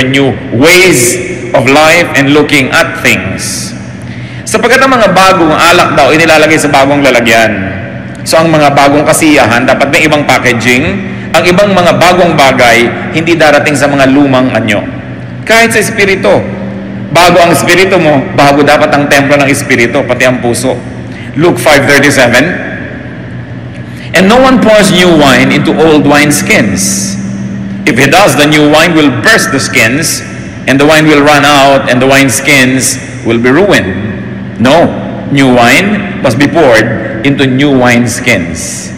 new ways of life and looking at things. Sapagkat ang mga bagong alak daw inilalagay sa bagong lalagyan. So ang mga bagong kasiyahan dapat may ibang packaging. Ang ibang mga bagong bagay hindi darating sa mga lumang anyo. Kahit sa espiritu, bago ang espiritu mo, bago dapat ang templo ng espiritu, pati ang puso. Luke 5:37. And no one pours new wine into old wineskins. If he does, the new wine will burst the skins, and the wine will run out, and the wineskins will be ruined. No, new wine must be poured into new wineskins.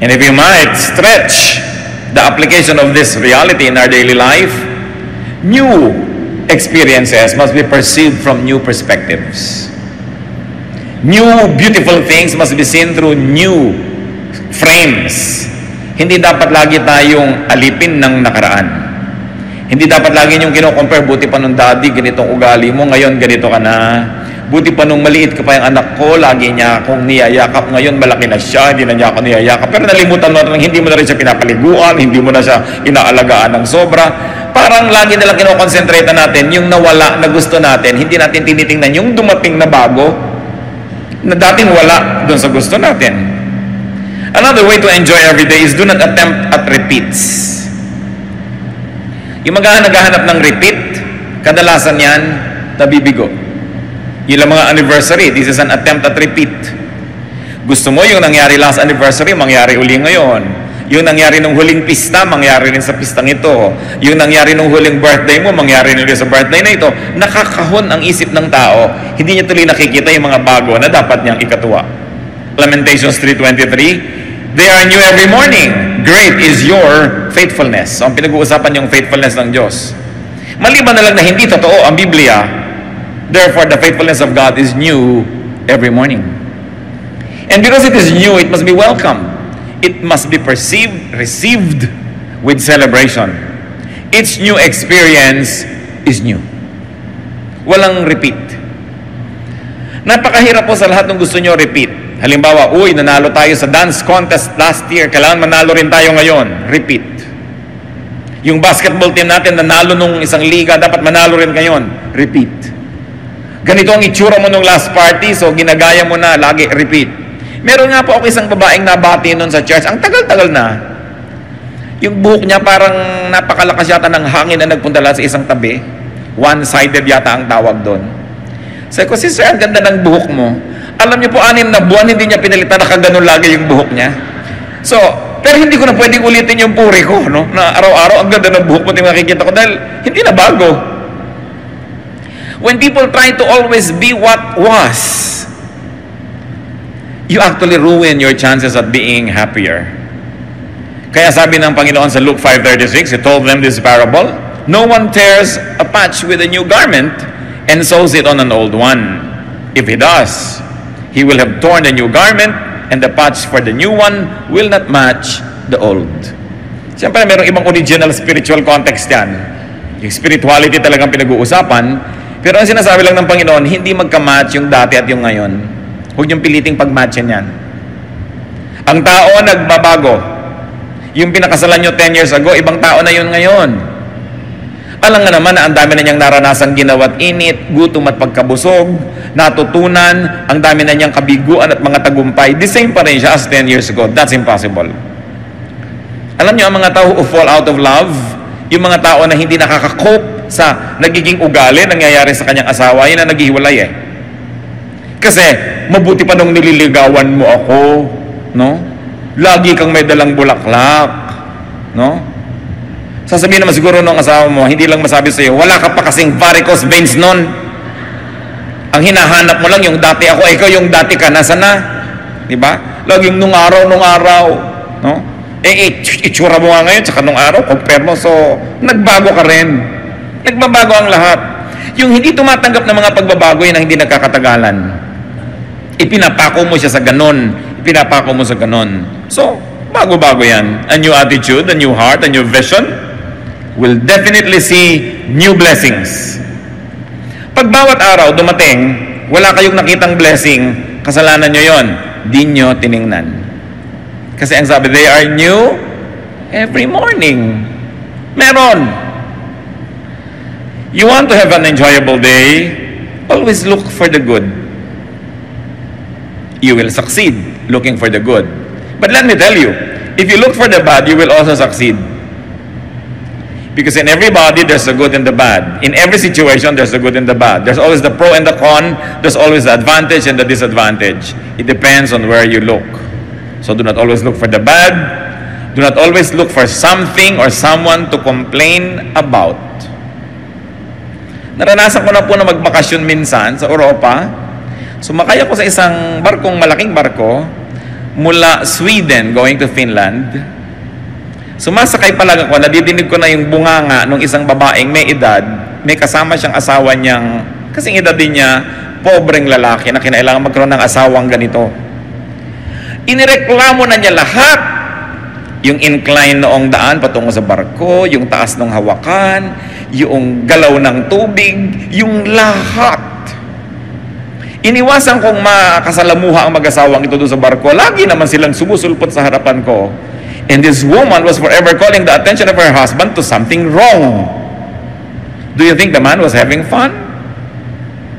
And if you might stretch the application of this reality in our daily life, new experiences must be perceived from new perspectives. New beautiful things must be seen through new frames. Hindi dapat lagi tayong alipin ng nakaraan. Hindi dapat lagi yung kino-compare, buti pa nung daddy, ganitong ugali mo, ngayon ganito ka na. Buti pa nung maliit ka pa yung anak ko, lagi niya akong niyayakap. Ngayon malaki na siya, hindi na niya ako niyayakap. Pero nalimutan mo na hindi mo na rin siya pinapaliguan, hindi mo na siya inaalagaan ng sobra. Parang lagi nalang kinokonsentrate natin yung nawala na gusto natin. Hindi natin tinitingnan yung dumating na bago na dating wala doon sa gusto natin. Another way to enjoy every day is do not attempt at repeats. Yung naghahanap ng repeat, kadalasan yan, nabibigo. Yung mga anniversary, this is an attempt at repeat. Gusto mo yung nangyari last anniversary, mangyari uli ngayon. Yung nangyari nung huling pista, mangyari rin sa pistang ito. Yung nangyari nung huling birthday mo, mangyari rin sa birthday na ito. Nakakahon ang isip ng tao. Hindi niya tuloy nakikita yung mga bago na dapat niyang ikatuwa. Lamentations 3:23, they are new every morning. Great is your faithfulness. So, ang pinag-uusapan yung faithfulness ng Diyos. Maliban na lang na hindi totoo ang Biblia, therefore, the faithfulness of God is new every morning. And because it is new, it must be welcomed. It must be perceived, received with celebration. Each new experience is new. Walang repeat. Napakahirap po sa lahat ng gusto nyo repeat. Halimbawa, nanalo tayo sa dance contest last year, kailangan manalo rin tayo ngayon. Repeat. Yung basketball team natin, nanalo nung isang liga, dapat manalo rin ngayon. Repeat. Ganito ang itsura mo nung last party, so ginagaya mo na, lagi repeat. Meron nga po ako isang babaeng nabati nun sa church, ang tagal-tagal na. Yung buhok niya parang napakalakas yata ng hangin na nagpunta lang sa isang tabi. One-sided yata ang tawag doon. Sabi ko, sister, ang ganda ng buhok mo. Alam niyo po, 6 na buwan, hindi niya pinalitan, nakaganon lagi yung buhok niya. So, pero hindi ko na pwedeng ulitin yung puri ko, no? Na araw-araw, ang ganda ng buhok mo, makikita ko dahil hindi na bago. When people try to always be what was, you actually ruin your chances at being happier. Kaya sabi ng Panginoon sa Luke 5:36, He told them this parable, no one tears a patch with a new garment and sews it on an old one. If he does, he will have torn the new garment, and the patch for the new one will not match the old. Siyempre, mayroong ibang original spiritual context yan. Yung spirituality talagang pinag-uusapan. Pero ang sinasabi lang ng Panginoon, hindi magka-match yung dati at yung ngayon. Huwag niyong piliting pag-matchin yan. Ang tao nagbabago. Yung pinakasalan nyo 10 years ago, ibang tao na yun ngayon. Alam nga naman na ang dami na niyang naranasang ginawa't init, gutom at pagkabusog, natutunan, ang dami na niyang kabiguan at mga tagumpay. The same pa rin siya as 10 years ago. That's impossible. Alam niyo, ang mga tao who fall out of love, yung mga tao na hindi nakaka-cope sa nagiging ugali, nangyayari sa kanyang asawa, yun na naghihiwalay eh. Kasi, mabuti pa nung nililigawan mo ako, no? Lagi kang may dalang bulaklak, no? Sasabihin naman siguro nung asawa mo, hindi lang masabi sa'yo, wala ka pa kasing varicose veins nun. Ang hinahanap mo lang yung dati ako, ikaw yung dati ka, nasa na? Diba? Laging nung araw, no? Itsura mo nga ngayon, tsaka nung araw, compare mo, so, nagbago ka rin. Nagbabago ang lahat. Yung hindi tumatanggap ng mga pagbabago, yun ang hindi nagkakatagalan. Ipinapako mo siya sa ganon. Ipinapako mo sa ganon. So, bago-bago yan. A new attitude, a new heart, a new vision will definitely see new blessings. Pag bawat araw dumating, wala kayong nakitang blessing, kasalanan nyo yon. Di nyo tiningnan. Kasi ang sabi, they are new every morning. Meron. You want to have an enjoyable day? Always look for the good. You will succeed looking for the good. But let me tell you, if you look for the bad, you will also succeed. Because in everybody, there's the good and the bad. In every situation, there's the good and the bad. There's always the pro and the con. There's always the advantage and the disadvantage. It depends on where you look. So do not always look for the bad. Do not always look for something or someone to complain about. Naranasan ko na po na magbakasyon minsan sa Europa. Sumakay ako sa isang malaking barko, mula Sweden going to Finland. Sumasakay pa lang ako, nadidinig ko na yung bunganga ng isang babaeng may edad, may kasama siyang asawa niyang, kasing edad din niya, pobreng lalaki na kinailangan magkaroon ng asawang ganito. Inireklamo na niya lahat. Yung incline noong daan patungo sa barko, yung taas ng hawakan, yung galaw ng tubig, yung lahat. Iniwasan kong makasalamuha ang mag-asawang ito doon sa barko. Lagi naman silang sumusulpot sa harapan ko. And this woman was forever calling the attention of her husband to something wrong. Do you think the man was having fun?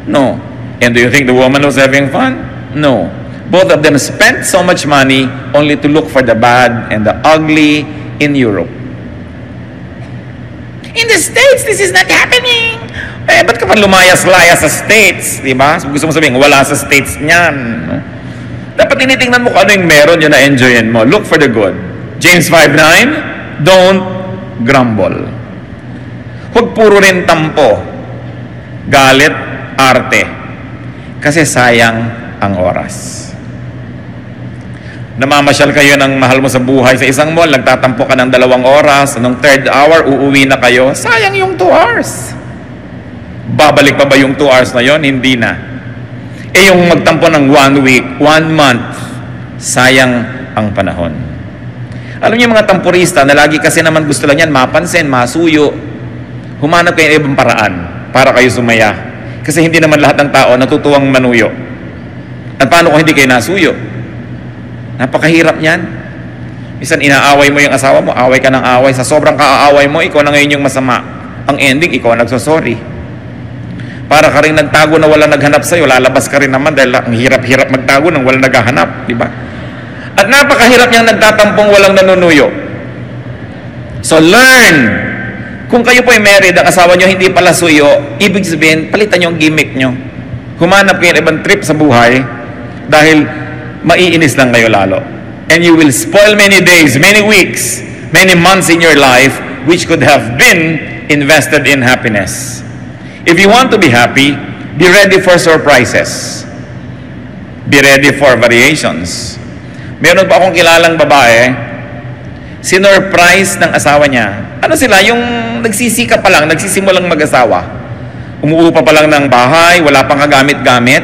No. And do you think the woman was having fun? No. Both of them spent so much money only to look for the bad and the ugly in Europe. In the States, this is not happening. Ba't ka pa lumayas-layas sa States? Diba? Gusto mo sabihin, wala sa States niyan. No? Dapat tinitingnan mo kung ano yung meron yun na enjoyin mo. Look for the good. James 5:9, don't grumble. Huwag puro rin tampo, galit, arte. Kasi sayang ang oras. Namamasyal kayo ng mahal mo sa buhay sa isang mall, nagtatampo ka ng 2 oras, nung 3rd hour, uuwi na kayo, sayang yung 2 hours. Babalik pa ba yung 2 hours na yon? Hindi na. Yung magtampo ng 1 week, 1 month, sayang ang panahon. Alam niyo mga tampurista na lagi kasi naman gusto lang yan mapansin, masuyo. Humanap kayo ng ibang paraan para kayo sumaya. Kasi hindi naman lahat ng tao natutuwang manuyo. At paano kung hindi kayo nasuyo? Napakahirap niyan. Minsan inaaway mo yung asawa mo, away ka ng away. Sa sobrang kaaaway mo, ikaw na ngayon yung masama. Ang ending, ikaw ang nagsosorry. Para ka rin nagtago na wala naghanap sa'yo, lalabas ka rin naman dahil ang hirap-hirap magtago nang wala naghahanap. Diba? At napakahirap niyang nagtatampong walang nanunuyo. So learn. Kung kayo po ay married, ang asawa niyo hindi pala suyo, ibig sabihin, palitan niyo ang gimmick niyo. Humanap kayo ng ibang trip sa buhay dahil maiinis lang kayo lalo. And you will spoil many days, many weeks, many months in your life which could have been invested in happiness. If you want to be happy, be ready for surprises. Be ready for variations. Meron pa akong kilalang babae, sinurprise ng asawa niya. Ano sila? Yung nagsisika pa lang, nagsisimulang mag-asawa. Umuupa pa lang ng bahay, wala pang kagamit-gamit.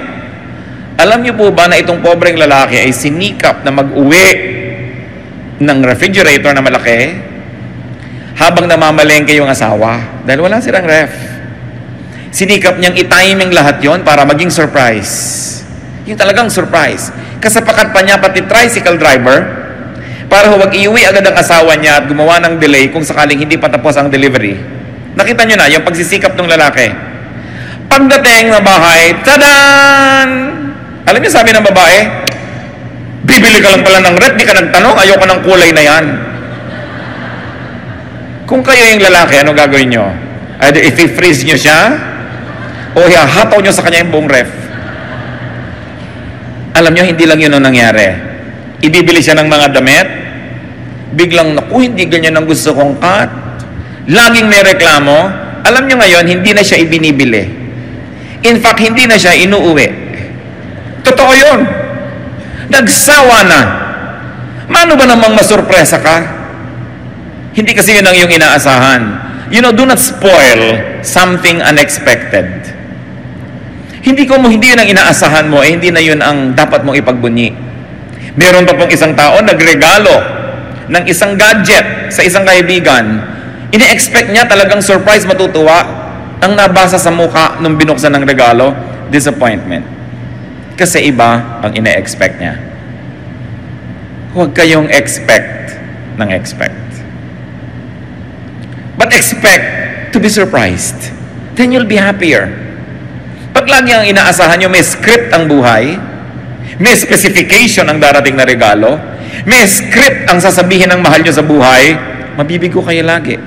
Alam niyo po ba na itong pobreng lalaki ay sinikap na mag-uwi ng refrigerator na malaki habang namamalengke yung asawa dahil wala silang ref. Sinikap niyang i-timing lahat yon para maging surprise. Yung talagang surprise. Kasapakat pa niya pati tricycle driver para huwag iuwi agad ang asawa niya at gumawa ng delay kung sakaling hindi pa tapos ang delivery. Nakita niyo na yung pagsisikap ng lalaki. Pagdating ng bahay, tadan! Alam niyo sabi ng babae, bibili ka lang pala ng ref, di ka nagtanong, ayoko ng kulay na yan. Kung kayo yung lalaki, ano gagawin niyo? Either i-freeze niyo siya o ihahataw niyo sa kanya yung buong ref. Alam niyo, hindi lang yun ang nangyari. Ibibili siya ng mga damit, biglang, naku, hindi ganyan ang gusto kong cut. Laging may reklamo. Alam niyo ngayon, hindi na siya ibinibili. In fact, hindi na siya inuuwi. Totoo yun. Nagsawa na. Mano ba namang masurpresa ka? Hindi kasi yun ang iyong inaasahan. You know, do not spoil something unexpected. Hindi yun ang inaasahan mo, hindi na yun ang dapat mong ipagbunyi. Meron pa pong isang tao nagregalo ng isang gadget sa isang kaibigan. Ini-expect niya talagang surprise, matutuwa. Ang nabasa sa mukha nung binuksan ng regalo, disappointment. Kasi iba ang ine-expect niya. Huwag kayong expect ng expect. But expect to be surprised. then you'll be happier. Pag lagi ang inaasahan nyo, may script ang buhay, may specification ang darating na regalo, may script ang sasabihin ng mahal nyo sa buhay, mabibigo kayo lagi.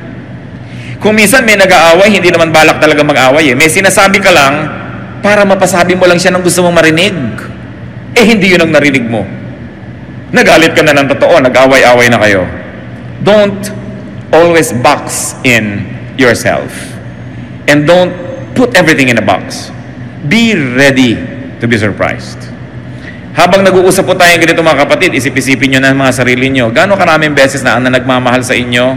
Kung minsan may nag-aaway, hindi naman balak talaga mag-aaway eh. May sinasabi ka lang para mapasabi mo lang siya ng gusto mong marinig. Eh hindi yun ang narinig mo. Nagalit ka na ng totoo, nag-away-away na kayo. Don't always box in yourself. And don't put everything in a box. Be ready to be surprised. Habang nag-uusap po tayong ganito mga kapatid, isip-isipin nyo na mga sarili nyo, gaano karaming beses na ang nagmamahal sa inyo,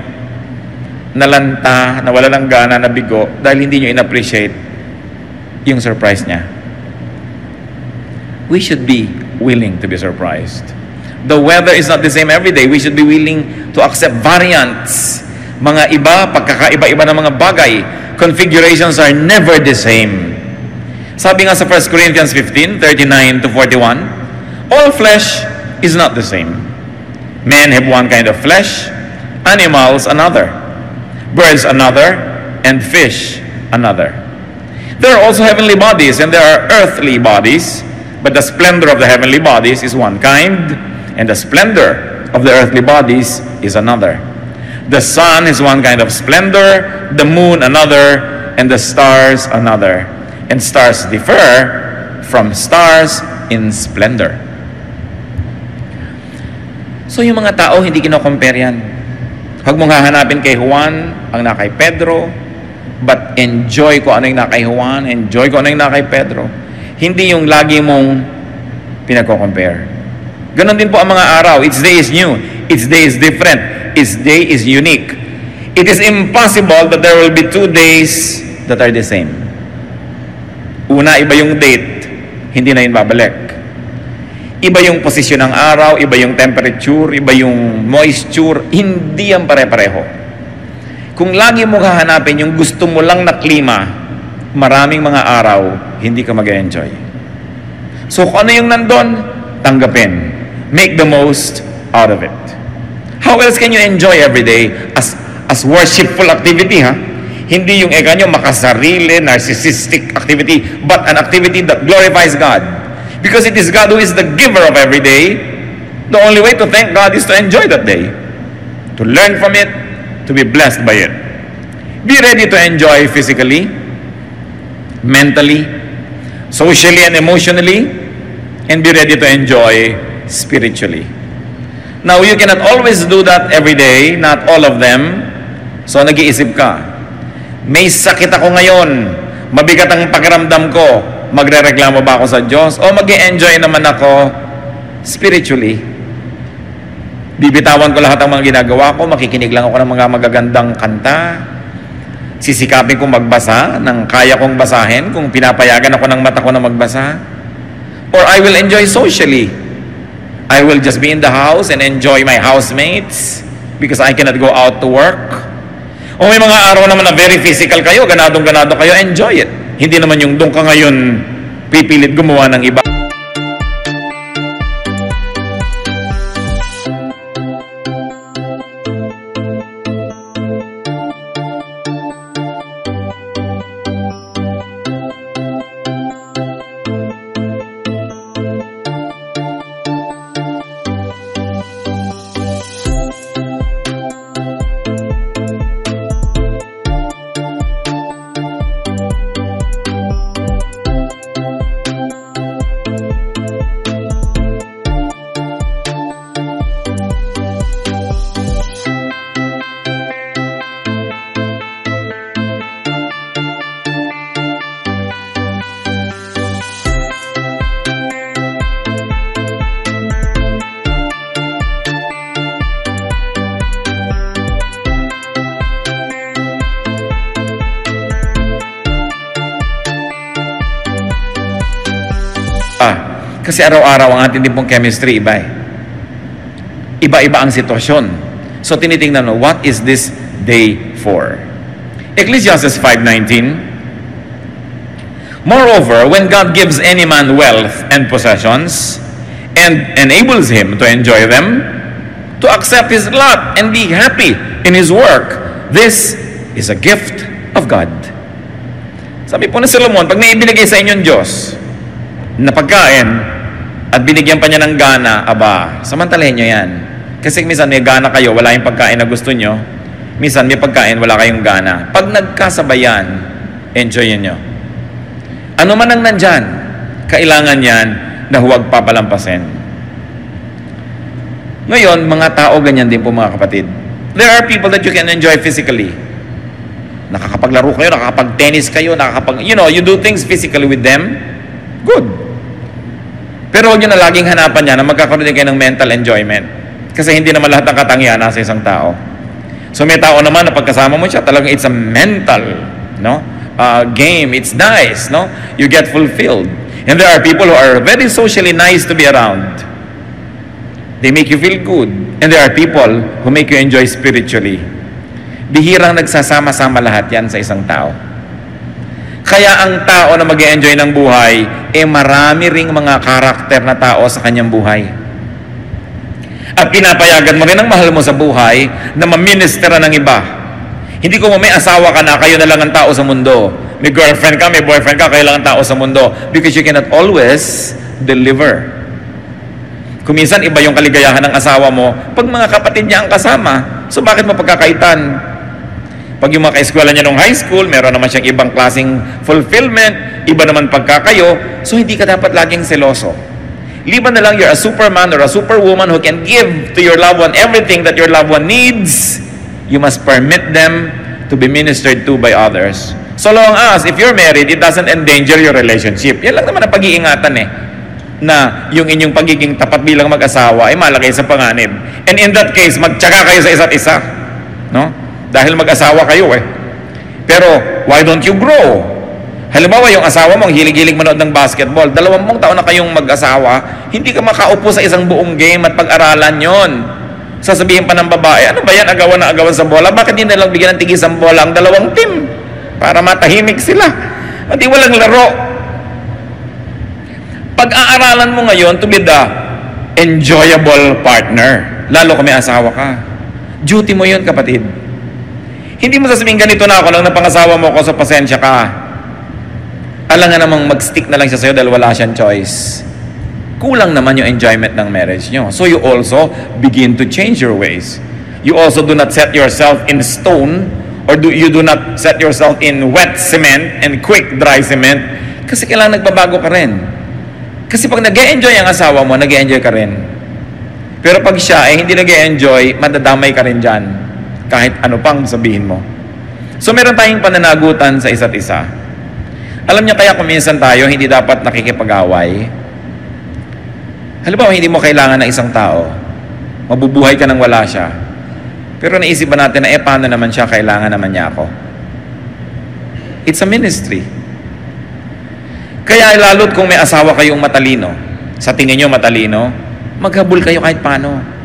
nalanta, nawala ng gana, nabigo, dahil hindi nyo in-appreciate yung surprise niya. We should be willing to be surprised. The weather is not the same every day. We should be willing to accept variants. Mga iba, pagkakaiba-iba ng mga bagay. Configurations are never the same. Sabi nga sa 1 Corinthians 15, 39 to 41, all flesh is not the same. Men have one kind of flesh, animals another, birds another, and fish another. There are also heavenly bodies, and there are earthly bodies, but the splendor of the heavenly bodies is one kind, and the splendor of the earthly bodies is another. The sun is one kind of splendor, the moon another, and the stars another. And stars differ from stars in splendor. So yung mga tao, hindi kino-compare yan. Huwag mong hahanapin kay Juan ang na kay Pedro, but enjoy ko ano yung na kay Juan, enjoy ko ano yung na kay Pedro. Hindi yung lagi mong pinagko-compare. Ganon din po ang mga araw. Each day is new. Each day is different. Each day is unique. It is impossible that there will be 2 days that are the same. Una, iba yung date, hindi na yun babalik. Iba yung posisyon ng araw, iba yung temperature, iba yung moisture, hindi yan pare-pareho. Kung lagi mo hahanapin yung gusto mo lang na klima, maraming mga araw, hindi ka mag-enjoy. So kung ano yung nandun, tanggapin. Make the most out of it. How else can you enjoy every day as worshipful activity, ha? Hindi yung eka nyo makasarili, narcissistic activity, but an activity that glorifies God. Because it is God who is the giver of every day. The only way to thank God is to enjoy that day. To learn from it, to be blessed by it. Be ready to enjoy physically, mentally, socially and emotionally, and be ready to enjoy spiritually. Now, you cannot always do that every day, not all of them. So, nag-iisip ka, may sakit ako ngayon, mabigat ang pakiramdam ko, magrereklamo ba ako sa Diyos? O mag-e-enjoy naman ako spiritually? Bibitawan ko lahat ng mga ginagawa ko, makikinig lang ako ng mga magagandang kanta, sisikapin kong magbasa ng kaya kong basahin, kung pinapayagan ako ng mata ko na magbasa. Or I will enjoy socially. I will just be in the house and enjoy my housemates because I cannot go out to work. O may mga araw naman na very physical kayo, ganadong-ganado kayo, enjoy it. Hindi naman yung doon ka ngayon pipilit gumawa ng iba. Kasi araw-araw ang ating din pong chemistry iba eh. Iba-iba ang sitwasyon. So tinitingnan mo, what is this day for? Ecclesiastes 5:19. Moreover, when God gives any man wealth and possessions and enables him to enjoy them, to accept his lot and be happy in his work, this is a gift of God. Sabi po ni Solomon, pag may ibinigay sa inyong Diyos na pagkain at binigyan pa niya ng gana, aba, samantalahin nyo yan. Kasi minsan may gana kayo, wala yung pagkain na gusto nyo. Minsan may pagkain, wala kayong gana. Pag nagkasabayan, enjoyin nyo. Ano man ang nandyan, kailangan yan na huwag papalampasin. Ngayon, mga tao ganyan din po mga kapatid. There are people that you can enjoy physically. Nakakapaglaro kayo, nakakapag-tennis kayo, you do things physically with them. Good. Pero huwag nyo na laging hanapan niya na magkakaroon din kayo ng mental enjoyment. Kasi hindi naman lahat ng katangian nasa isang tao. So may tao naman na pagkasama mo siya, talagang it's a mental, game. It's nice, You get fulfilled. And there are people who are very socially nice to be around. They make you feel good. And there are people who make you enjoy spiritually. Bihirang nagsasama-sama lahat yan sa isang tao. Kaya ang tao na mag-enjoy ng buhay, marami ring mga karakter na tao sa kanyang buhay. At pinapayagan mo rin ang mahal mo sa buhay na maministera ng iba. Hindi ko may asawa ka na, kayo na lang ang tao sa mundo. May girlfriend ka, may boyfriend ka, kayo lang ang tao sa mundo. Because you cannot always deliver. Kuminsan, iba yung kaligayahan ng asawa mo pag mga kapatid niya ang kasama. So bakit mo pagkakaitan? Pag yung mga ka-eskwela niya nung high school, meron naman siyang ibang klaseng fulfillment, iba naman pagkakayo, so hindi ka dapat laging seloso. Liban na lang you're a superman or a superwoman who can give to your loved one everything that your loved one needs, you must permit them to be ministered to by others. So long as, if you're married, it doesn't endanger your relationship. Yan lang naman ang pag-iingatan na yung inyong pagiging tapat bilang mag-asawa ay malagay sa panganib. And in that case, magtsaka kayo sa isa't isa. Dahil mag-asawa kayo Pero, why don't you grow? Halimbawa, yung asawa mo, hilig-hilig manood ng basketball, 20 taon na kayong mag-asawa, hindi ka makaupo sa isang buong game at pag-aralan yon. Sasabihin pa ng babae, ano ba yan, agawan na agawan sa bola? Bakit hindi nalang bigyan ng tigis ang bola ang dalawang team? Para matahimik sila. Hindi walang laro. Pag-aaralan mo ngayon to be the enjoyable partner, lalo kung may asawa ka. Duty mo yun, kapatid. Hindi mo sasabihin, ganito na ako lang napangasawa mo ko, so pasensya ka. Alam nga namang mag-stick na lang siya sa'yo dahil wala siyang choice. Kulang naman yung enjoyment ng marriage nyo. So you also begin to change your ways. You also do not set yourself in stone, or you do not set yourself in wet cement and quick dry cement, kasi kailangan nagbabago ka rin. Kasi pag nag-e-enjoy ang asawa mo, nag-e-enjoy ka rin. Pero pag siya ay hindi nag-e-enjoy, madadamay ka rin dyan. Kahit ano pang sabihin mo. So meron tayong pananagutan sa isa't isa. Alam niyo kaya kung minsan tayo hindi dapat nakikipag-away. Halimbawa, hindi mo kailangan ng isang tao. Mabubuhay ka nang wala siya. Pero naisip ba natin na paano naman siya, kailangan naman niya ako? It's a ministry. Kaya lalo't kung may asawa kayong matalino, sa tingin nyo matalino, maghabol kayo kahit paano.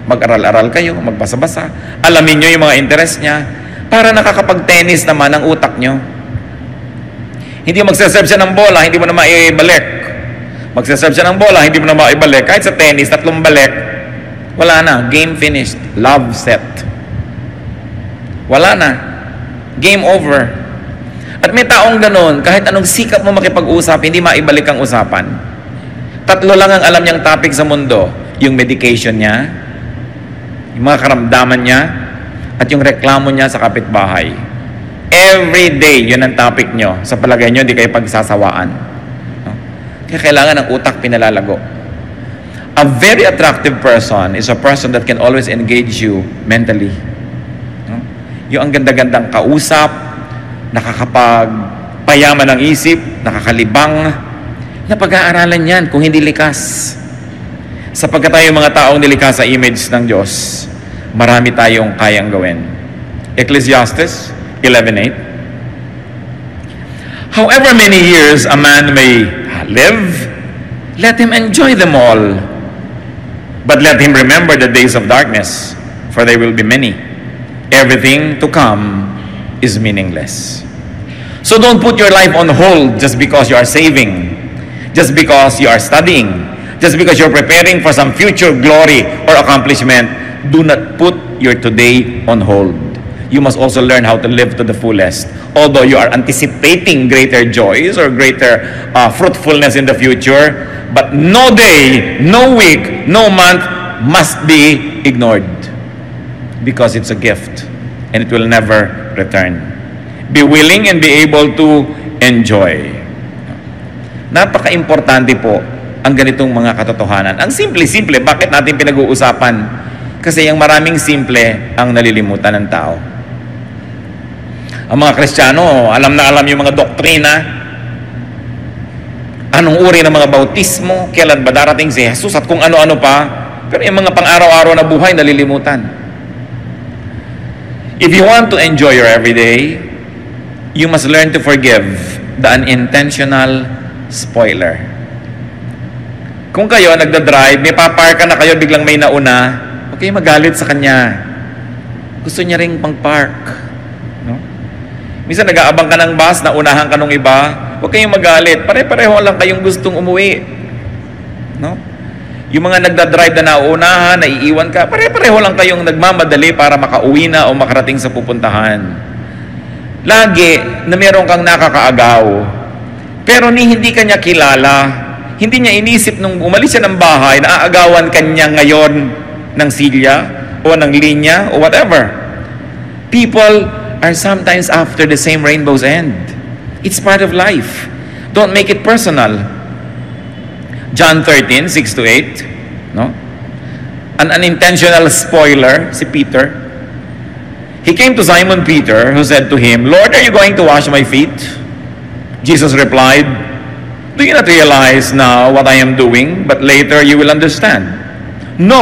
Mag-aral-aral kayo, magbasa-basa, alamin nyo yung mga interest niya, para nakakapag-tennis naman ang utak nyo. Hindi magsaserve siya ng bola, hindi mo na maibalik. Magsaserve siya ng bola, hindi mo na maibalik. Kahit sa tennis, 3 balik, wala na, game finished, love set. Wala na, game over. At may taong ganun, kahit anong sikap mo makipag-usap, hindi maibalik ang usapan. 3 lang ang alam niyang topic sa mundo, yung medication niya, yung mga karamdaman niya, at yung reklamo niya sa kapitbahay. Every day, yun ang topic nyo. Sa palagay nyo, hindi kayo pagsasawaan. Kaya kailangan ng utak pinalalago. A very attractive person is a person that can always engage you mentally. Yung ang ganda-gandang kausap, nakakapagpayaman ng isip, nakakalibang, na pag-aaralan yan kung hindi likas. Sapagkat tayo mga taong nilikha sa image ng Diyos, marami tayong kayang gawin. Ecclesiastes 11:8. However many years a man may live, let him enjoy them all. But let him remember the days of darkness, for they will be many. Everything to come is meaningless. So don't put your life on hold just because you are saving, just because you are studying, just because you're preparing for some future glory or accomplishment. Do not put your today on hold. You must also learn how to live to the fullest. Although you are anticipating greater joys or greater fruitfulness in the future, but no day, no week, no month must be ignored because it's a gift and it will never return. Be willing and be able to enjoy. Napaka-importante po ang ganitong mga katotohanan. Ang simple-simple, bakit natin pinag-uusapan? Kasi yung maraming simple ang nalilimutan ng tao. Ang mga Kristiyano, alam na alam yung mga doktrina. Anong uri ng mga bautismo? Kailan ba darating si Jesus? At kung ano-ano pa. Pero yung mga pang-araw-araw na buhay, nalilimutan. If you want to enjoy your everyday, you must learn to forgive the unintentional spoiler. Kung kayo nagda-drive, may paparka na kayo, biglang may nauna, huwag kayo magalit sa kanya. Gusto niya ring pang-park. No? Minsan nag-aabang ka ng bus, naunahan ka nung iba, huwag kayong magalit. Pare-pareho lang kayong gustong umuwi. No? Yung mga nagda-drive na nauunahan, naiiwan ka, pare-pareho lang kayong nagmamadali para makauwi na o makarating sa pupuntahan. Lagi na meron kang nakakaagaw. Pero hindi ka niya kilala. Hindi niya inisip nung umalis siya ng bahay, naaagawan ka niya ngayon ng silya o ng linya o whatever. People are sometimes after the same rainbow's end. It's part of life. Don't make it personal. John 13, 6-8, no? An unintentional spoiler, si Peter. He came to Simon Peter, who said to him, "Lord, are you going to wash my feet?" Jesus replied, "Do you not realize now what I am doing, but later you will understand?" "No,"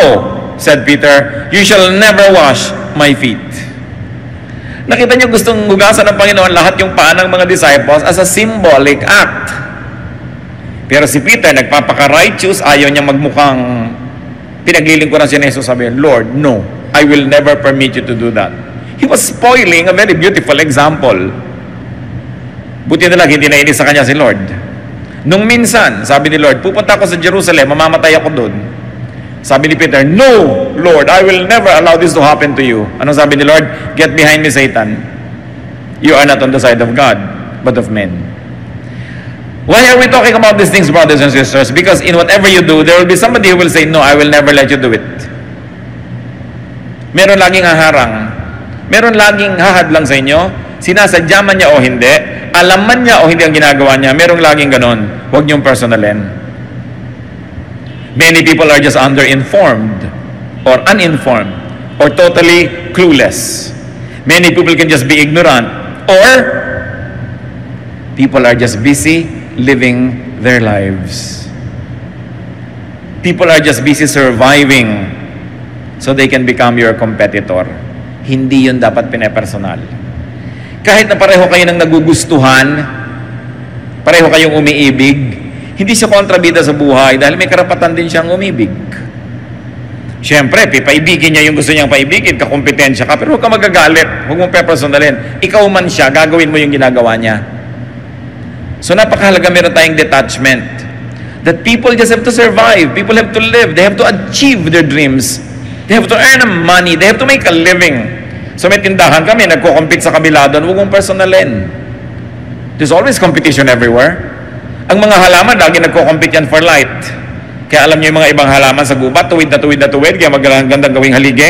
said Peter, "you shall never wash my feet." Nakita niyo gustong hugasan ng Panginoon lahat yung paa ng mga disciples as a symbolic act. Pero si Peter, nagpapaka-righteous, ayaw niya magmukhang pinaglilingkuran siya ni Jesus, sabi, "Lord, no, I will never permit you to do that." He was spoiling a very beautiful example. Buti na lang, hindi nainis sa kanya si Lord. Nung minsan, sabi ni Lord, pupunta ako sa Jerusalem, mamamatay ako doon. Sabi ni Peter, "No, Lord, I will never allow this to happen to you." Anong sabi ni Lord? "Get behind me, Satan. You are not on the side of God, but of men." Why are we talking about these things, brothers and sisters? Because in whatever you do, there will be somebody who will say, "No, I will never let you do it." Meron laging haharang. Meron laging hahadlang sa inyo. Sinasadya man niya o hindi. Alam man niya o hindi ang ginagawa niya. Merong laging ganon. Huwag niyong personalin. Many people are just underinformed or uninformed or totally clueless. Many people can just be ignorant or people are just busy living their lives. People are just busy surviving so they can become your competitor. Hindi yun dapat pinepersonal. Kahit na pareho kayo ng nagugustuhan, pareho kayong umiibig, hindi siya kontrabida sa buhay dahil may karapatan din siyang umibig. Siyempre, paibigin niya yung gusto niyang paibigin, kakompetensya ka, pero huwag ka magagalit, huwag mong pepersonalin. Ikaw man siya, gagawin mo yung ginagawa niya. So napakahalaga meron tayong detachment. That people just have to survive. People have to live. They have to achieve their dreams. They have to earn money. They have to make a living. So may tindahan kami, nagko-compete sa kabila doon, huwag mong personalin. There's always competition everywhere. Ang mga halaman, lagi nagko-compete yan for light. Kaya alam niyo yung mga ibang halaman sa gubat, tuwid na tuwid na tuwid, kaya magandang gawing halige.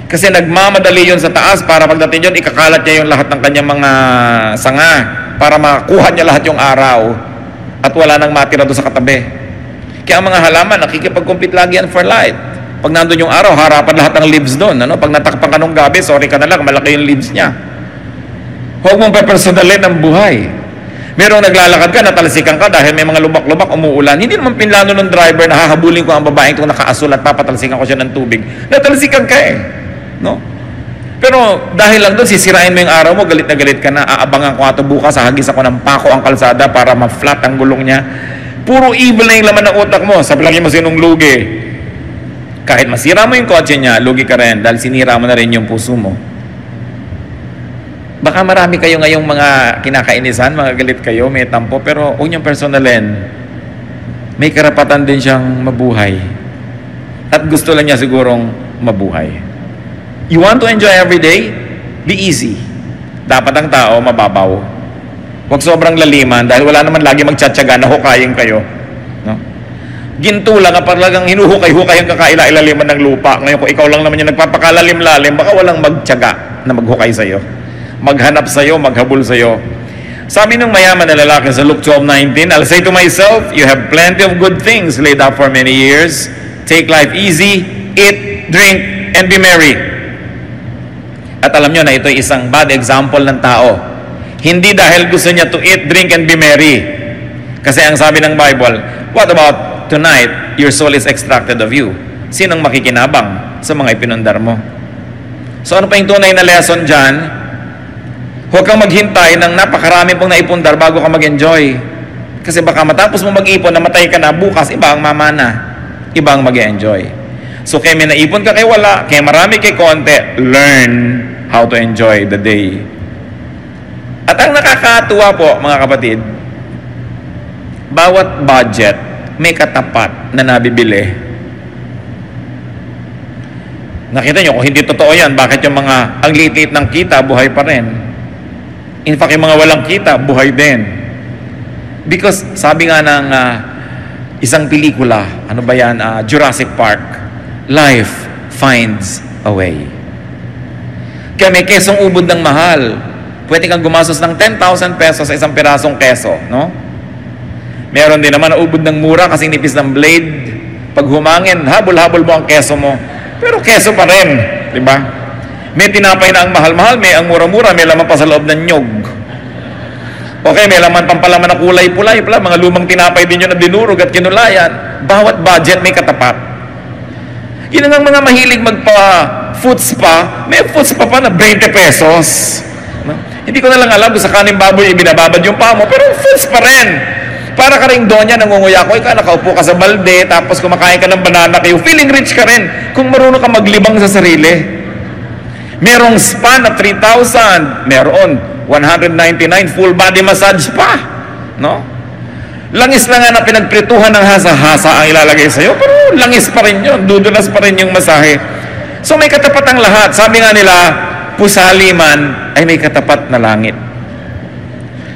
Kasi nagmamadali yun sa taas para pagdating yun, ikakalat niya yung lahat ng kanyang mga sanga para makuha niya lahat yung araw at wala nang matira doon sa katabi. Kaya ang mga halaman, nakikipag-compete lagi yan for light. Pag nandun yung araw, harapan lahat ng leaves doon. Ano? Pag natakpan ka nung gabi, sorry ka na lang, malaki yung leaves niya. Huwag mong pepersonalin ang buhay. Merong naglalakad ka, natalsikan ka dahil may mga lubak-lubak, umuulan. Hindi naman pinlano ng driver na hahabulin ko ang babaeng itong nakaasul at papatalsikan ko siya ng tubig. Natalsikan ka eh. No? Pero dahil lang doon, sisirain mo yung araw mo, galit na galit ka na, aabangan ko ato bukas, hahagis ako ng pako ang kalsada para ma-flat ang gulong niya. Puro evil na yung laman ng utak mo. Sablangin mo sinong lugi. Kahit masira mo yung kotse niya, lugi ka rin dahil sinira mo na rin yung puso mo. Baka marami kayo ngayong mga kinakainisan, mga galit kayo, may tampo, pero huwag niyong personalin. May karapatan din siyang mabuhay. At gusto lang niya sigurong mabuhay. You want to enjoy every day? Be easy. Dapat ang tao mababaw. Huwag sobrang laliman dahil wala naman lagi magtsatsaga na hukayin kayo. No? Ginto lang ang talagang hinuhukay-hukay ang kakaila-ilaliman ng lupa. Ngayon kung ikaw lang naman yung nagpapakalalim-lalim, baka walang magtsaga na maghukay sa'yo. Maghanap sa'yo, maghabol sa'yo. Sabi ng mayaman na lalaki sa Luke 12:19, I'll say to myself, you have plenty of good things laid up for many years. Take life easy, eat, drink, and be merry. At alam nyo na ito ay isang bad example ng tao. Hindi dahil gusto niya to eat, drink, and be merry. Kasi ang sabi ng Bible, what about tonight, your soul is extracted of you? Sinong makikinabang sa mga ipinundar mo? So ano pa yung tunay na lesson dyan? Huwag kang maghintay ng napakarami pong naipundar bago ka mag-enjoy. Kasi baka matapos mo mag-ipon, namatay ka na, bukas iba ang mamana. Iba ang mag-enjoy. So kaya may naipon ka kay wala, kaya marami kay konti, learn how to enjoy the day. At ang nakakatuwa po, mga kapatid, bawat budget may katapat na nabibili. Nakita nyo, kung hindi totoo yan, bakit yung mga ang liit-liit ng kita, buhay pa rin? In fact, yung mga walang kita, buhay din. Because, sabi nga ng isang pelikula, ano ba yan, Jurassic Park, life finds a way. Kaya may kesong ubod ng mahal. Pwede kang gumastos ng 10,000 pesos sa isang pirasong keso, no? Meron din naman na ubod ng mura kasi nipis ng blade. Pag humangin, habol-habol mo ang keso mo. Pero keso pa rin, di ba? May tinapay na ang mahal-mahal, may ang mura-mura, may laman pa sa loob ng nyog. Okay, may laman pampalaman na kulay-pulay pala, mga lumang tinapay din yun na dinurog at kinulayan. Bawat budget may katapat. Yun ang mga mahilig magpa-foot spa, may foot spa pa na 20 pesos. No? Hindi ko na lang alam kung sa kaning baboy ibinababad yung paa mo, pero foot spa rin. Para ka rin doon yan, nangunguya ko, ikaw nakaupo ka sa balde, tapos kumakain ka ng banana kayo, feeling rich ka rin kung marunong ka maglibang sa sarili. Merong spa na 3,000, meron 199 full body massage pa, no? Langis na nga na pinagprituhan ng hasa-hasa ang ilalagay sa'yo, pero langis pa rin yun, dudulas pa rin yung masahe. So may katapat ang lahat. Sabi nga nila, pusali man ay may katapat na langit.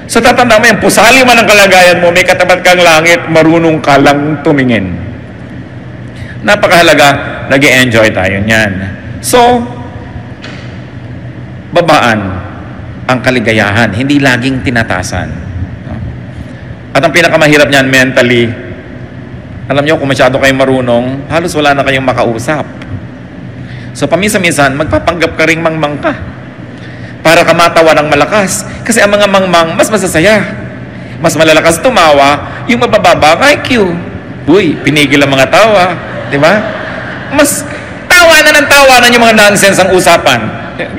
So tatanda mo yan, pusali man ang kalagayan mo, may katapat kang langit, marunong ka lang tumingin. Napakahalaga, nag-e-enjoy tayo niyan. So, babaan ang kaligayahan, hindi laging tinatasan. At ang pinakamahirap niyan mentally, alam niyo kung masyado kayong marunong, halos wala na kayong makausap. So paminsan-minsan, magpapanggap ka ring mangmang ka para ka matawa ng malakas. Kasi ang mga mangmang, mas masasaya. Mas malalakas tumawa, yung mabababa, IQ. Uy, pinigil ang mga tawa. Di ba? Mas tawanan ng tawanan yung mga nonsense ang usapan.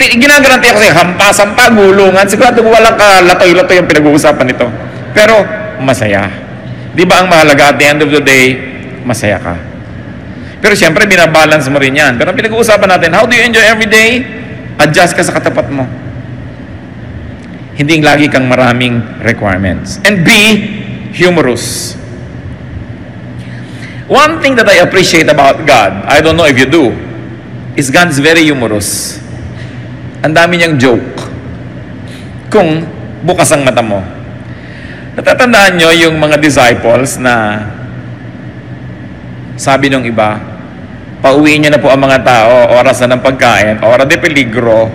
Ginagaranti ako sa'yo, hampa-sampa, gulungan, sigurado walang kalatoy-latoy yung pinag-uusapan nito. Pero, masaya. Di ba ang mahalaga at the end of the day, masaya ka. Pero siyempre, binabalance mo rin yan. Pero pinag-uusapan natin, how do you enjoy every day? Adjust ka sa katapat mo. Hindi lagi kang maraming requirements. And be humorous. One thing that I appreciate about God, I don't know if you do, is God's very humorous. Ang dami niyang joke. Kung bukas ang mata mo. Natatandaan nyo yung mga disciples na sabi nung iba, pauwiin nyo na po ang mga tao, oras na ng pagkain, oras de peligro,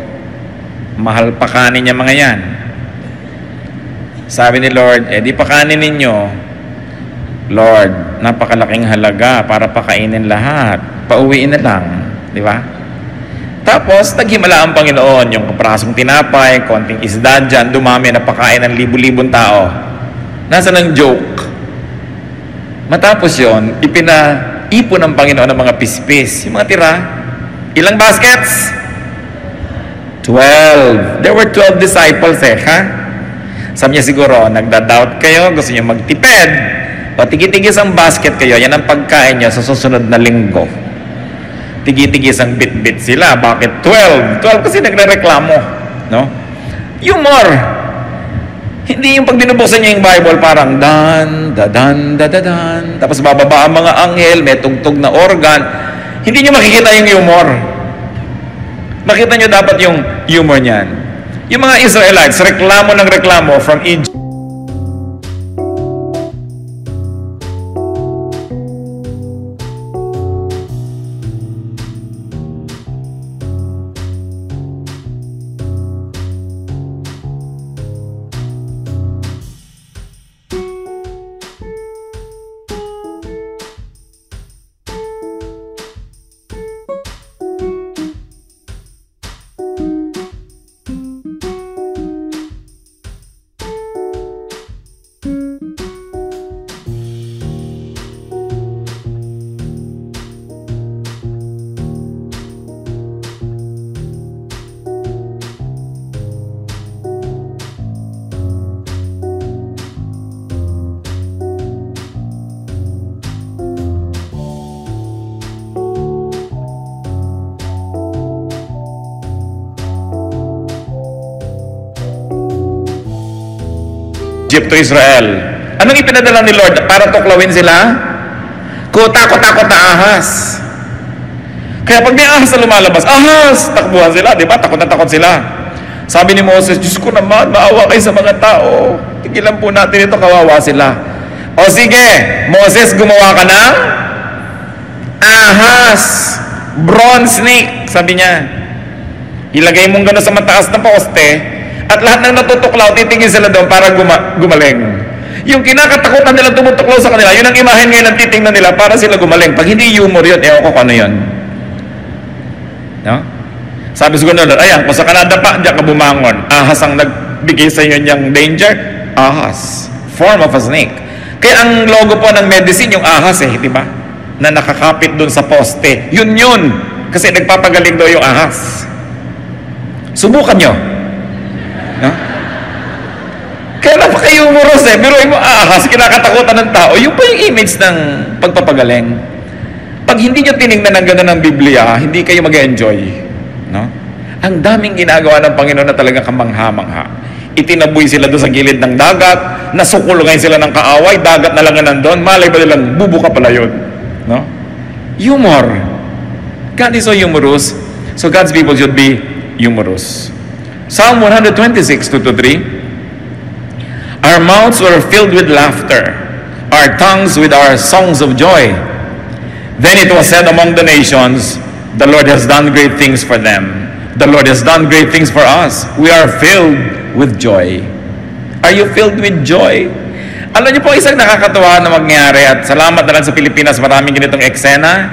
mahal pa kanin niya mga yan. Sabi ni Lord, di pakanin ninyo. Lord, napakalaking halaga para pakainin lahat. Pauwiin na lang. Di ba? Tapos, naghimala ang Panginoon, yung kaprasong tinapay, konting isda dyan, dumami na pakain ng libu-libong tao. Nasaan ang joke? Matapos yon, ipinaipon ng Panginoon ng mga pispis. Yung mga tira, ilang baskets? 12. There were 12 disciples ha? Sabi niya siguro, nagda-doubt kayo, gusto niyo magtipid, o tigi-tigis ang basket kayo, yan ang pagkain niyo sa susunod na linggo. Tigi-tigis ang bit-bit sila. Bakit 12? 12 kasi nagre-reklamo. No? Humor. Hindi yung pag binubuksan niya yung Bible, parang dan, dadan, dadadan. Tapos bababa ang mga anghel, may tugtog na organ. Hindi niyo makikita yung humor. Makita niyo dapat yung humor niyan. Yung mga Israelites, reklamo ng reklamo from Egypt. To Israel. Anong ipinadala ni Lord? Para tuklawin sila? Takot-takot na ahas. Kaya pag may ahas na lumalabas, ahas! Takbuhan sila, di ba? Takot na takot sila. Sabi ni Moses, Diyos ko naman, maawa kayo sa mga tao. Tigilan po natin ito, kawawa sila. O sige, Moses, gumawa ka ng ahas. Bronze snake, sabi niya. Ilagay mong gano'n sa mataas na poste, at lahat ng natutuklaw, titingin sila doon para gumaling. Yung kinakatakutan nila tumutuklaw sa kanila, yun ang imahen ngayon ang titingnan nila para sila gumaling. Pag hindi humor yun, ewan ko kung ano yun. No? Sabi siguro na, ayan, kung sa Canada pa, diyan ka bumangon. Ahas ang nagbigay sa inyo niyang danger. Ahas. Form of a snake. Kaya ang logo po ng medicine, yung ahas di ba? Na nakakapit doon sa poste. Yun. Kasi nagpapagaling daw yung ahas. Subukan nyo. No? Kaya napaka-humorous Biruin mo, ahas, kinakatakutan ng tao. Yung pa yung image ng pagpapagaling. Pag hindi nyo tinignan ng gano'n ng Biblia, hindi kayo mag-enjoy. No? Ang daming ginagawa ng Panginoon na talagang kamangha-mangha. Itinaboy sila doon sa gilid ng dagat, nasukul ngayon sila ng kaaway, dagat na lang na nandun, malay ba nilang bubuka pala yun. No? Humor. God is so humorous, so God's people should be humorous. Psalm 126, 2-3. Our mouths were filled with laughter, our tongues with our songs of joy. Then it was said among the nations, the Lord has done great things for them. The Lord has done great things for us. We are filled with joy. Are you filled with joy? Alam niyo po, isang nakakatawa na mangyari, at salamat na lang sa Pilipinas, maraming ganitong eksena.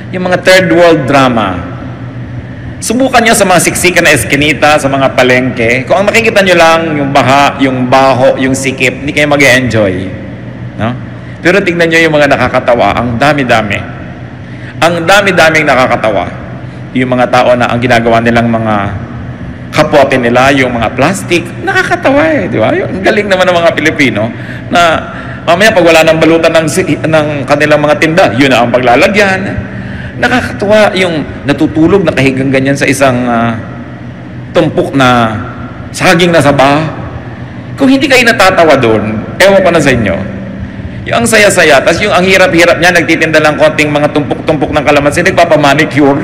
Yung mga third world drama. Subukan nyo sa mga siksikan na eskinita, sa mga palengke. Kung ang makikita nyo lang, yung baha, yung baho, yung sikip, hindi kayo mag-enjoy. No? Pero tignan nyo yung mga nakakatawa, ang dami-dami. Ang dami-daming nakakatawa. Yung mga tao na ang ginagawa nilang mga kapote nila, yung mga plastic, nakakatawa di ba? Yung galing naman ng mga Pilipino na mamaya pag wala ng balutan ng kanilang mga tinda, yun na ang paglalagyan. Nakakatuwa yung natutulog, nakahigang ganyan sa isang tumpok na saging na saba. Kung hindi kayo natatawa doon, ewan ko na sa inyo. Yung ang saya-saya, tas yung ang hirap-hirap niya, nagtitinda lang konting mga tumpok-tumpok ng kalamansi, nagpapamanicure.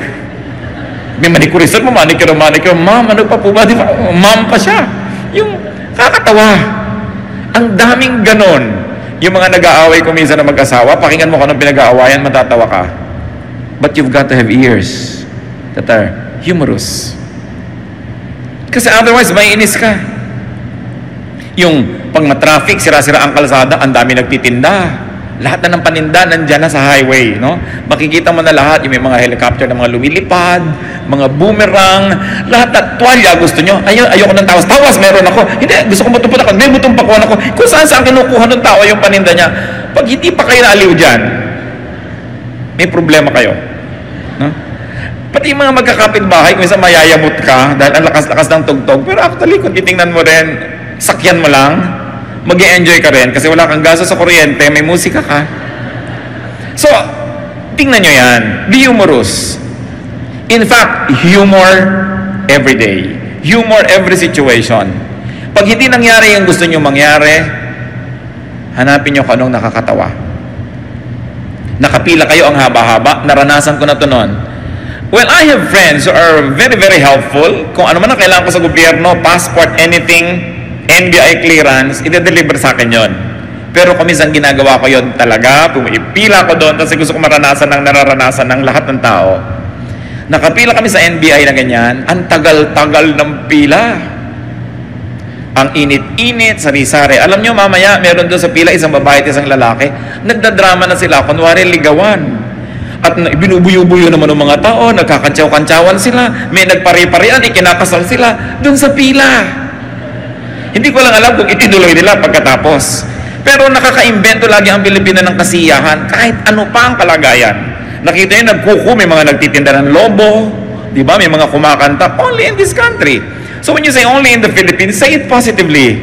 May manicurist, manicure. Ma'am, ano pa po ba? Di ba? Ma'am pa siya. Yung kakatawa. Ang daming ganon. Yung mga nag-aaway ko minsan na mag-asawa, pakinggan mo kung anong pinag-aawayan, matatawa ka. But you've got to have ears that are humorous. Kasi otherwise, may inis ka. Yung pag matraffic, sira-sira ang kalsada, ang dami nagtitinda. Lahat na ng paninda nandyan na sa highway, no? Makikita mo na lahat, yung may mga helicopter na mga lumilipad, mga boomerang, lahat na tuwalya gusto nyo. Ayoko ng tawas. Tawas, meron ako. Hindi, gusto ko butumpuan ako. May butumpakuan ako. Kung saan kinukuha ng tao yung paninda niya. Pag hindi pa kayo naaliw dyan, may problema kayo. No? Pati yung mga magkakapit-bahay, kung isa mayayabot ka dahil ang lakas-lakas ng tugtog, pero actually, kung titingnan mo rin, sakyan mo lang, mag-e-enjoy ka rin kasi wala kang gasto sa kuryente, may musika ka. So, tingnan nyo yan. Be humorous. In fact, humor every day. Humor every situation. Pag hindi nangyari yung gusto nyo mangyari, hanapin nyo kung anong nakakatawa. Nakapila kayo ang haba-haba, naranasan ko na to noon. Well, I have friends who are very, very helpful. Kung ano man ang kailangan ko sa gobyerno, passport, anything, NBI clearance, ide-deliver sa akin yon. Pero kung minsan ginagawa ko yon talaga, pumipila ko doon kasi gusto ko maranasan ng nararanasan ng lahat ng tao. Nakapila kami sa NBI na ganyan, ang tagal-tagal ng pila. Ang init-init, sari-sari. Alam nyo, mamaya, meron doon sa pila, isang babae at isang lalaki, nagdadrama na sila, kunwari ligawan. At binubuyo-buyo naman ng mga tao, nagkakantsaw-kantsawan sila, may nagpari-parian, ikinakasal sila, doon sa pila. Hindi ko lang alam kung itinuloy nila pagkatapos. Pero nakaka-invento lagi ang Pilipino ng kasiyahan, kahit ano pa ang kalagayan. Nakita nyo, nagkuku, may mga nagtitinda ng lobo, di ba? May mga kumakanta, only in this country. So when you say only in the Philippines, say it positively.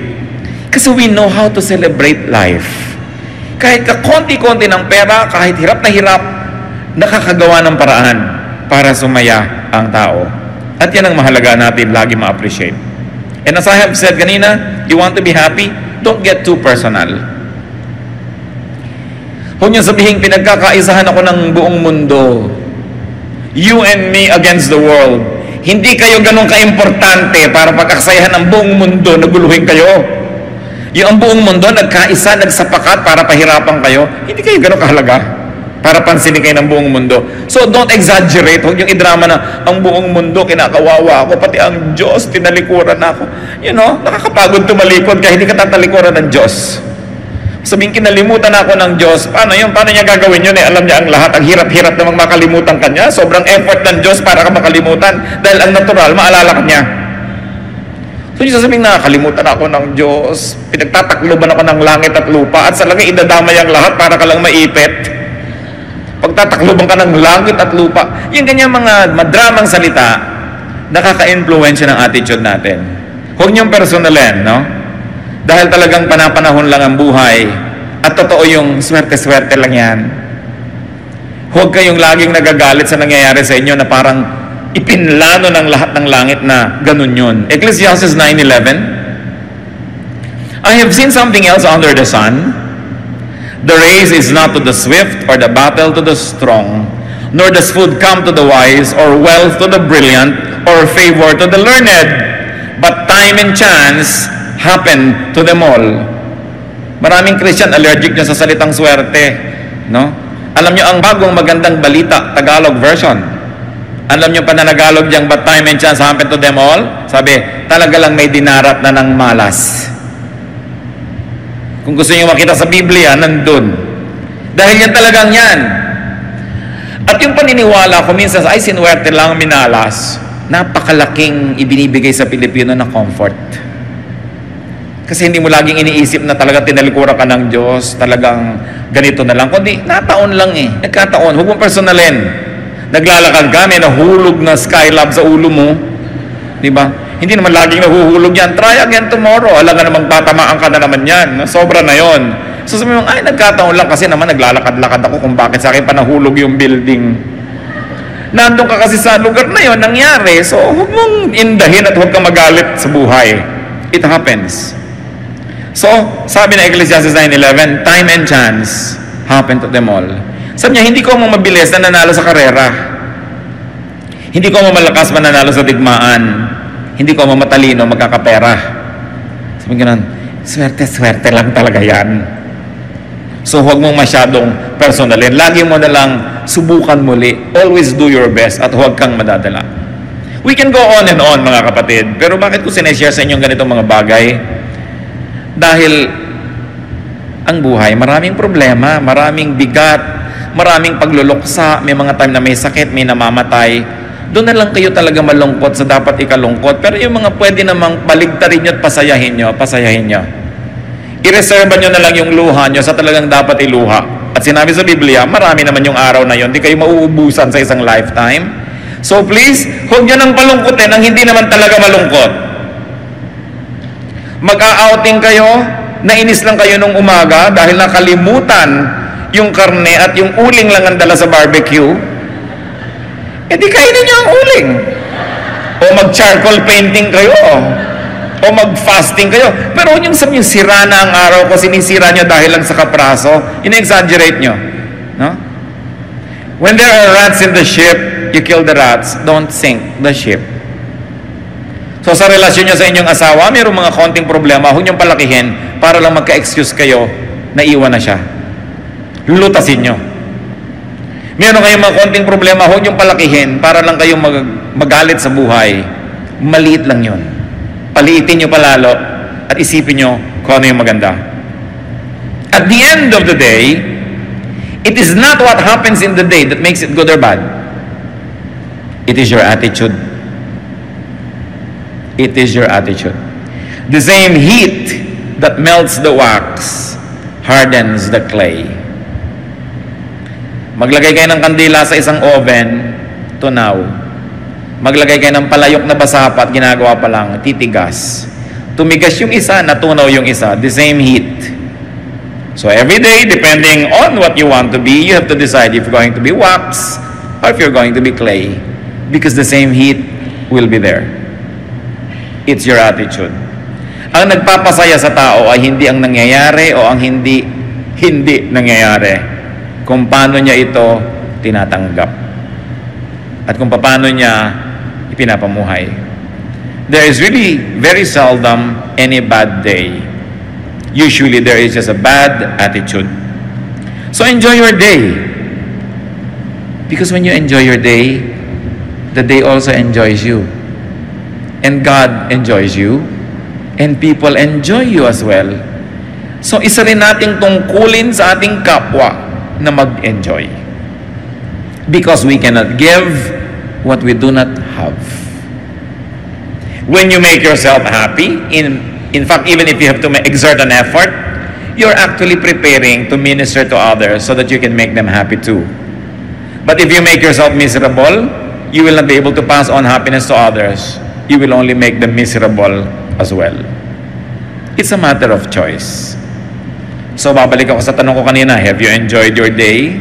Kasi we know how to celebrate life. Kahit kakonti-konti ng pera, kahit hirap na hirap, nakakagawa ng paraan para sumaya ang tao. At yan ang mahalaga natin lagi ma-appreciate. And as I have said kanina, you want to be happy, don't get too personal. Huwag niyo sabihin, pinagkakaisahan ako ng buong mundo. You and me against the world. Hindi kayo ganun ka-importante para pagkakasayahan ng buong mundo, naguluhin kayo. Yung ang buong mundo, nagkaisa, nagsapakat para pahirapan kayo, hindi kayo ganun kahalaga para pansinin kayo ng buong mundo. So don't exaggerate. Huwag yung idrama na ang buong mundo, kinakawawa ako, pati ang Diyos, tinalikuran ako. You know, nakakapagod tumalikod kaya hindi ka tatalikuran ng Diyos. Sabihin, kinalimutan ako ng Diyos. Paano yun? Paano niya gagawin yun? Alam niya ang lahat. Ang hirap-hirap namang makalimutan ka niya. Sobrang effort ng Diyos para ka makalimutan. Dahil ang natural, maalala ka niya. So yung sasabihin, nakakalimutan ako ng Diyos. Pinagtatakloban ako ng langit at lupa. At sa langit, idadamay ang lahat para ka lang maipit. Pagtatakloban ka ng langit at lupa. Yung ganyan mga madramang salita, nakaka-influensya ng attitude natin. Huwag niyong personalin, no? Dahil talagang panapanahon lang ang buhay at totoo yung swerte-swerte lang yan. Huwag kayong laging nagagalit sa nangyayari sa inyo na parang ipinlano ng lahat ng langit na ganun yun. Ecclesiastes 9:11, I have seen something else under the sun. The race is not to the swift or the battle to the strong, nor does food come to the wise or wealth to the brilliant or favor to the learned, but time and chance happen to them all. Maraming Christian allergic na sa salitang swerte, no? Alam nyo ang bagong magandang balita, Tagalog version. Alam nyo pananagalog diyang, but time and chance happen to them all? Sabi, talaga lang may dinarat na ng malas. Kung gusto nyo makita sa Biblia, nandun. Dahil yan talagang yan. At yung paniniwala ko minsan, ay sinuwerte lang minalas, napakalaking ibinibigay sa Pilipino na comfort. Kasi hindi mo laging iniisip na talagang tinalikuran ka ng Diyos, talagang ganito na lang. Kundi, nataon lang eh. Nagkataon. Huwag mong personalin. Naglalakad ka, may nahulog na skylab sa ulo mo. Diba? Hindi naman laging nahuhulog yan. Try again tomorrow. Alam nga namang tatamaan ka na naman yan. Sobra na yon. So sabi mo, ay nagkataon lang kasi naman naglalakad-lakad ako kung bakit sa akin pa nahulog yung building. Nandun ka kasi sa lugar na yon, nangyari. So huwag mong indahin at huwag kang magalit sa buhay. It happens. So, sabi na Ecclesiastes 9:11, time and chance happen to them all. Sabi niya, hindi ko mo mabilis na nanalo sa karera. Hindi ko mo malakas mananalo sa digmaan. Hindi ko mo matalino magkakapera. Sabi ganun, swerte-swerte lang talaga yan. So, huwag mong masyadong personalin. Lagi mo na lang subukan muli. Always do your best at huwag kang madadala. We can go on and on, mga kapatid. Pero bakit ko sineshare sa inyong ganitong mga bagay? Dahil ang buhay, maraming problema, maraming bigat, maraming pagluluksa, may mga time na may sakit, may namamatay. Doon na lang kayo talaga malungkot sa dapat ikalungkot. Pero yung mga pwede namang baligtarin nyo at pasayahin nyo, pasayahin nyo. I-reserva nyo na lang yung luha nyo sa talagang dapat iluha. At sinabi sa Biblia, marami naman yung araw na yon, di kayo mauubusan sa isang lifetime. So please, huwag nyo nang palungkotin ang hindi naman talaga malungkot. Mag-a-outing kayo, nainis lang kayo nung umaga dahil nakalimutan yung karne at yung uling lang ang dala sa barbecue, eh di kainin nyo ang uling. O mag-charcoal painting kayo, o mag-fasting kayo. Pero huwag yung sabihin, sira na ang araw ko, sinisira nyo dahil lang sa kapraso, ina-exaggerate nyo. No? When there are rats in the ship, you kill the rats, don't sink the ship. So sa relasyon nyo sa inyong asawa, mayroong mga konting problema, huwag niyong palakihin para lang magka-excuse kayo na iwan na siya. Lulutasin nyo. Mayroon kayong mga konting problema, huwag niyong palakihin para lang kayong magalit sa buhay. Maliit lang yun. Paliitin nyo palalo at isipin nyo kung ano yung maganda. At the end of the day, it is not what happens in the day that makes it good or bad. It is your attitude. It is your attitude. The same heat that melts the wax hardens the clay. Maglagay kayo ng kandila sa isang oven, tunaw. Maglagay kayo ng palayok na basa pa at ginagawa pa lang, titigas. Tumigas yung isa, natunaw yung isa. The same heat. So every day, depending on what you want to be, you have to decide if you're going to be wax or if you're going to be clay. Because the same heat will be there. It's your attitude. Ang nagpapasaya sa tao ay hindi ang nangyayari o ang hindi nangyayari. Kung paano niya ito tinatanggap. At kung paano niya ipinapamuhay. There is really very seldom any bad day. Usually there is just a bad attitude. So enjoy your day. Because when you enjoy your day, the day also enjoys you. And God enjoys you. And people enjoy you as well. So isa rin nating tungkulin sa ating kapwa na mag-enjoy. Because we cannot give what we do not have. When you make yourself happy, in fact, even if you have to exert an effort, you're actually preparing to minister to others so that you can make them happy too. But if you make yourself miserable, you will not be able to pass on happiness to others. You will only make them miserable as well. It's a matter of choice. So, babalik ako sa tanong ko kanina, have you enjoyed your day?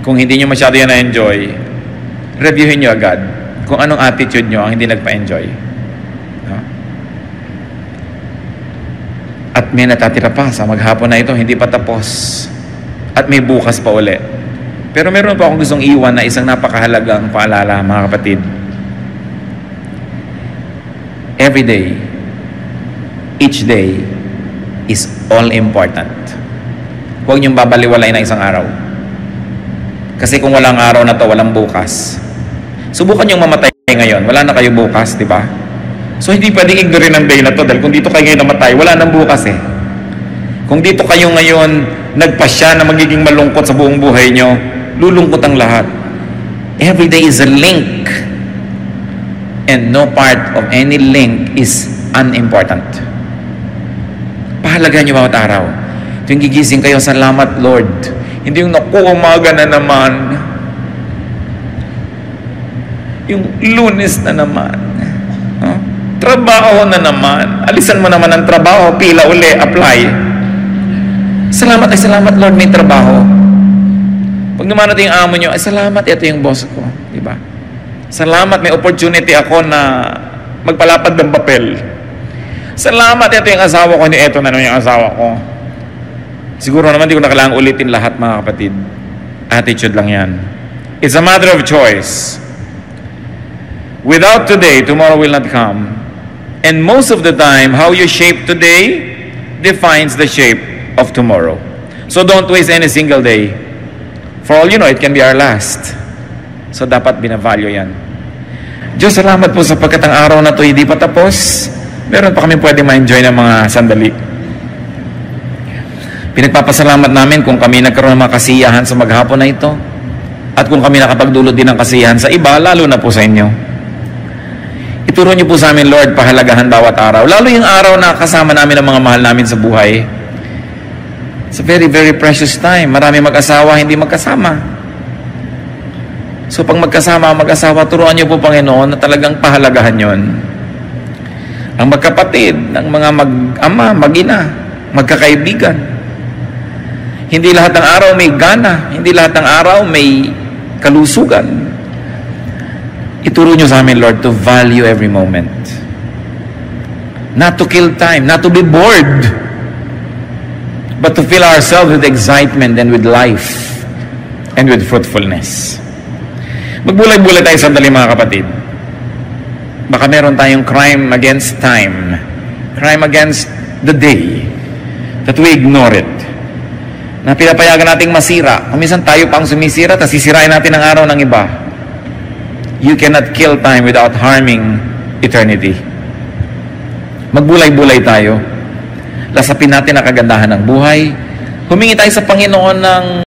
Kung hindi nyo masyado yan na-enjoy, reviewin nyo agad kung anong attitude nyo ang hindi nagpa-enjoy. No? At may natatira pa sa maghapon na ito, hindi pa tapos. At may bukas pa uli. Pero meron pa akong gustong iwan na isang napakahalagang paalala, mga kapatid. Every day, each day, is all important. Huwag niyong babaliwalay na isang araw. Kasi kung walang araw na to, walang bukas. Subukan niyong mamatay ngayon. Wala na kayo bukas, di ba? So, hindi pwedeng ignorin ang day na to dahil kung dito kayo ngayon namatay, wala nang bukas eh. Kung dito kayo ngayon nagpasya na magiging malungkot sa buong buhay niyo, lulungkot ang lahat. Every day is a link. And no part of any link is unimportant. Pahalagaan niyo bawat araw. Tuwing gigising kayo, salamat Lord. Hindi yung naku, umaga na naman. Yung Lunes na naman. No? Trabaho na naman. Alisan mo naman ang trabaho, pila uli, apply. Salamat ay salamat Lord, may trabaho. Pag naman natin yung amo nyo, ay salamat, ito yung boss ko. Diba? Salamat, may opportunity ako na magpalapad ng papel. Salamat, ito yung asawa ko, hindi ito na yung asawa ko. Siguro naman, di ko na kailangang ulitin lahat, mga kapatid. Attitude lang yan. It's a matter of choice. Without today, tomorrow will not come. And most of the time, how you shape today defines the shape of tomorrow. So don't waste any single day. For all you know, it can be our last. So dapat binavalue yan. Diyos, salamat po sapagkat ang araw na to hindi pa tapos. Meron pa kami pwede ma-enjoy ng mga sandali. Pinagpapasalamat namin kung kami nagkaroon ng mga kasiyahan sa maghapon na ito. At kung kami nakapagdulot din ng kasiyahan sa iba, lalo na po sa inyo. Ituro niyo po sa amin, Lord, pahalagahan bawat araw. Lalo yung araw na kasama namin ang mga mahal namin sa buhay. It's a very, very precious time. Marami mag-asawa, hindi magkasama. So pag magkasama ang mag-asawa, turuan niyo po, Panginoon, na talagang pahalagahan yon. Ang magkapatid, ang mga mag-ama, mag-ina, magkakaibigan. Hindi lahat ng araw may gana. Hindi lahat ng araw may kalusugan. Ituro niyo sa amin, Lord, to value every moment. Not to kill time, not to be bored, but to fill ourselves with excitement and with life and with fruitfulness. Magbulay-bulay tayo sandali mga kapatid. Baka meron tayong crime against time, crime against the day, that we ignore it. Na pinapayagan nating masira. Kung minsan tayo pa ang sumisira, tapos sisirain natin ang araw ng iba. You cannot kill time without harming eternity. Magbulay-bulay tayo. Lasapin natin ang kagandahan ng buhay. Humingi tayo sa Panginoon ng